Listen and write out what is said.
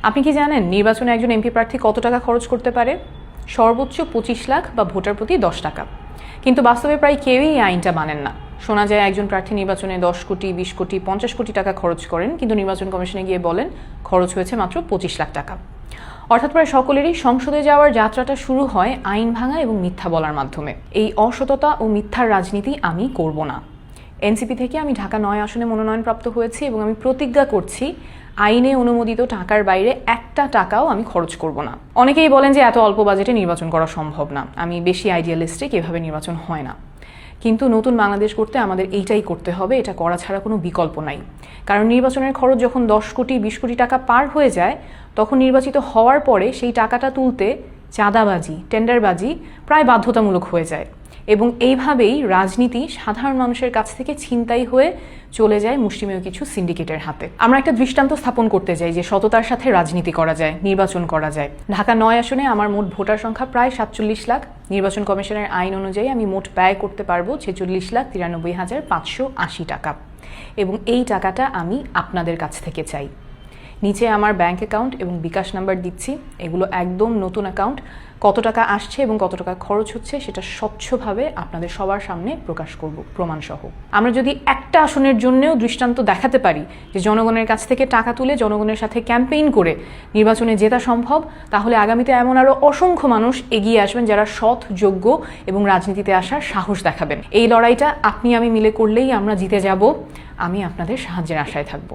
আপনি কি জানেন নির্বাচনে একজন এমপি প্রার্থী কত টাকা খরচ করতে পারে? সর্বোচ্চ 25 লাখ বা ভোটার প্রতি 10 টাকা। কিন্তু বাস্তবে প্রায় কেউই এই আইনটা মানেন না। শোনা যায় একজন প্রার্থী নির্বাচনে 10 কোটি, 20 কোটি, 50 কোটি টাকা খরচ করেন, কিন্তু নির্বাচন কমিশনে গিয়ে বলেন খরচ হয়েছে মাত্র 25 লাখ টাকা। অর্থাৎ প্রায় সকলেরই সংসদে যাওয়ার যাত্রাটা শুরু হয় আইন ভাঙা এবং মিথ্যা বলার মাধ্যমে। এই অসততা ও মিথ্যার রাজনীতি আমি করব না। এনসিপি থেকে আমি ঢাকা 9 আসনে মনোনয়নপ্রাপ্ত হয়েছি এবং আমি প্রতিজ্ঞা করছি আইনে অনুমোদিত টাকার বাইরে একটা টাকাও আমি খরচ করব না। অনেকেই বলেন যে এত অল্প বাজেটে নির্বাচন করা সম্ভব না, আমি বেশি আইডিয়ালিস্টিক, এভাবে নির্বাচন হয় না। কিন্তু নতুন বাংলাদেশ করতে আমাদের এইটাই করতে হবে, এটা করা ছাড়া কোনো বিকল্প নাই। কারণ নির্বাচনের খরচ যখন 10 কোটি 20 কোটি টাকা পার হয়ে যায়, তখন নির্বাচিত হওয়ার পরে সেই টাকাটা তুলতে চাঁদাবাজি, টেন্ডারবাজি প্রায় বাধ্যতামূলক হয়ে যায় এবং এইভাবেই রাজনীতি সাধারণ মানুষের কাছ থেকে ছিনতাই হয়ে চলে যায় মুষ্টিমেয় কিছু সিন্ডিকেটের হাতে। আমরা একটা দৃষ্টান্ত স্থাপন করতে চাই যে সততার সাথে রাজনীতি করা যায়, নির্বাচন করা যায়। ঢাকা 9 আসনে আমার মোট ভোটার সংখ্যা প্রায় 47 লাখ। নির্বাচন কমিশনের আইন অনুযায়ী আমি মোট ব্যয় করতে পারবো 46,93,580 টাকা এবং এই টাকাটা আমি আপনাদের কাছ থেকে চাই। নিচে আমার ব্যাংক অ্যাকাউন্ট এবং বিকাশ নাম্বার দিচ্ছি, এগুলো একদম নতুন অ্যাকাউন্ট। কত টাকা আসছে এবং কত টাকা খরচ হচ্ছে সেটা স্বচ্ছভাবে আপনাদের সবার সামনে প্রকাশ করব প্রমাণসহ। আমরা যদি একটা আসনের জন্যও দৃষ্টান্ত দেখাতে পারি যে জনগণের কাছ থেকে টাকা তুলে জনগণের সাথে ক্যাম্পেইন করে নির্বাচনে জেতা সম্ভব, তাহলে আগামীতে এমন আরও অসংখ্য মানুষ এগিয়ে আসবেন যারা সৎ, যোগ্য এবং রাজনীতিতে আসার সাহস দেখাবেন। এই লড়াইটা আপনি আমি মিলে করলেই আমরা জিতে যাব। আমি আপনাদের সাহায্যের আশায় থাকব।